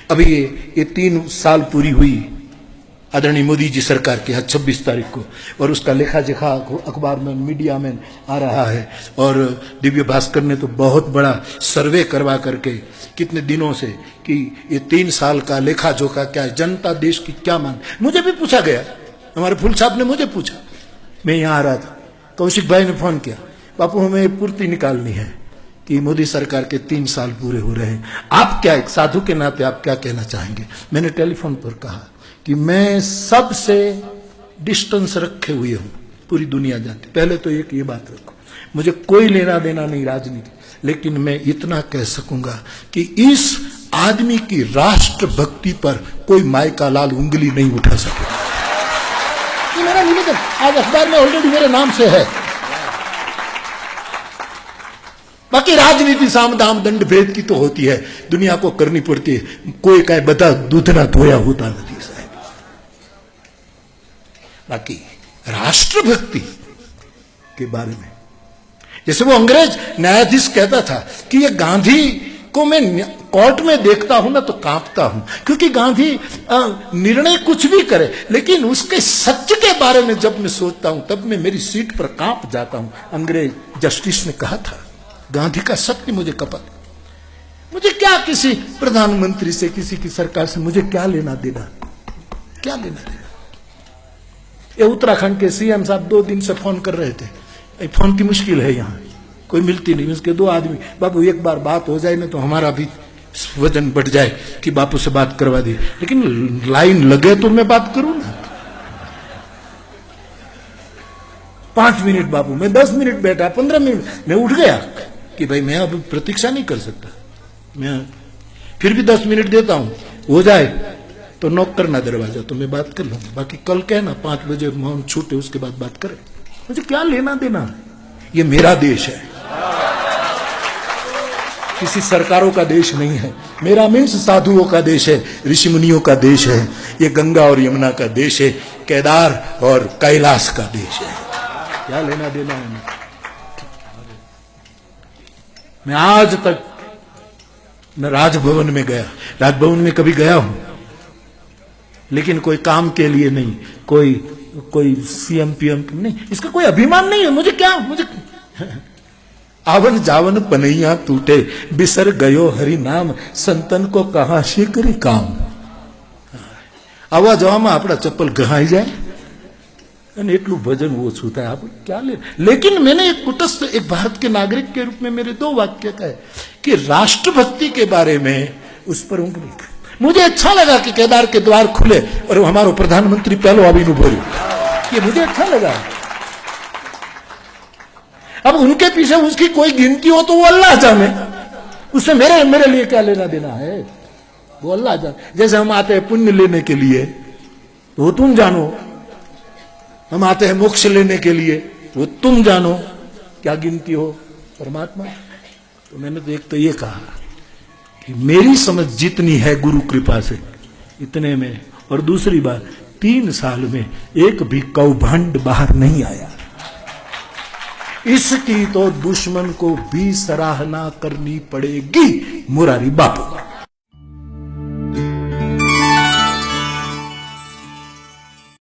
अभी ये 3 साल पूरी हुई आदरणीय मोदी जी सरकार के 26 तारीख को, और उसका लेखा जोखा अखबार में मीडिया में आ रहा है। और दिव्य भास्कर ने तो बहुत बड़ा सर्वे करवा करके कितने दिनों से कि ये 3 साल का लेखा जोखा क्या है, जनता देश की क्या मान। मुझे भी पूछा गया, हमारे फूल साहब ने मुझे पूछा, मैं यहाँ आ रहा था, कौशिक भाई ने फोन किया, बापू हमें पूर्ति निकालनी है कि मोदी सरकार के 3 साल पूरे हो रहे हैं, आप क्या, एक साधु के नाते आप क्या कहना चाहेंगे। मैंने टेलीफोन पर कहा कि मैं सबसे डिस्टेंस रखे हुए हूं, पूरी दुनिया जानती। पहले तो एक ये बात रखो, मुझे कोई लेना देना नहीं राजनीति, लेकिन मैं इतना कह सकूंगा कि इस आदमी की राष्ट्र भक्ति पर कोई माई का लाल उंगली नहीं उठा सके। ये मेरा निवेदन आज अखबार में ऑलरेडी मेरे नाम से है। बाकी राजनीति साम दाम दंड भेद की तो होती है, दुनिया को करनी पड़ती है, कोई कहे बता दूध ना धोया होता नहीं साहब। बाकी राष्ट्रभक्ति के बारे में, जैसे वो अंग्रेज न्यायाधीश कहता था कि ये गांधी को मैं कोर्ट में देखता हूं ना तो कांपता हूं, क्योंकि गांधी निर्णय कुछ भी करे, लेकिन उसके सत्य के बारे में जब मैं सोचता हूं तब मैं मेरी सीट पर कांप जाता हूं। अंग्रेज जस्टिस ने कहा था, गांधी का सत्य मुझे कपट, मुझे क्या किसी प्रधानमंत्री से, किसी की सरकार से मुझे क्या लेना देना, क्या लेना देना। ये उत्तराखंड के सीएम साहब 2 दिन से फोन कर रहे थे, फोन की मुश्किल है, यहाँ कोई मिलती नहीं, उसके 2 आदमी, बापू एक बार बात हो जाए ना तो हमारा भी वजन बढ़ जाए कि बापू से बात करवा दी, लेकिन लाइन लगे तो मैं बात करूं ना। 5 मिनट बापू, मैं 10 मिनट बैठा, 15 मिनट, मैं उठ गया कि भाई मैं अब प्रतीक्षा नहीं कर सकता, मैं फिर भी 10 मिनट देता हूं, हो जाए तो नॉक करना दरवाजा, तो मैं बात कर लूंगा। बाकी कल कहना 5 बजे मौन छूटे उसके बाद बात करें, मुझे क्या लेना देना है। ये मेरा देश है, किसी सरकारों का देश नहीं है। मेरा मीन्स साधुओं का देश है, ऋषि मुनियों का देश है, ये गंगा और यमुना का देश है, केदार और कैलाश का देश है। क्या लेना देना है। मैं आज तक न राजभवन में गया, राजभवन में कभी गया हूं लेकिन कोई काम के लिए नहीं, कोई सीएम पीएम नहीं, इसका कोई अभिमान नहीं है। मुझे क्या, मुझे आवन जावन पनैया टूटे, बिसर गयो हरि नाम, संतन को कहा शीकरी काम। आवा जवामा अपना चप्पल गहाई जाए અને એટલું ભજન ઓછું થાય, આપણે क्या ले। लेकिन मैंने एक कुटस्थ, एक भारत के नागरिक के रूप में मेरे 2 वाक्य कहे कि राष्ट्रभक्ति के बारे में उस पर उंगली। मुझे अच्छा लगा कि केदार के द्वार खुले और हमारा प्रधानमंत्री पहलो आवीनु भर्યું, ये मुझे अच्छा लगा। अब उनके पीछे उसकी कोई गिनती हो तो वो अल्लाह जाने, उससे मेरे लिए क्या लेना देना है, वो अल्लाह जाने। जैसे हम आते हैं पुण्य लेने के लिए तो तुम जानो, हम आते हैं मोक्ष लेने के लिए वो तुम जानो, क्या गिनती हो परमात्मा। तो मैंने तो एक तो ये कहा कि मेरी समझ जितनी है गुरु कृपा से इतने में, और दूसरी बात 3 साल में एक भी कौभांड बाहर नहीं आया, इसकी तो दुश्मन को भी सराहना करनी पड़ेगी मुरारी बापू।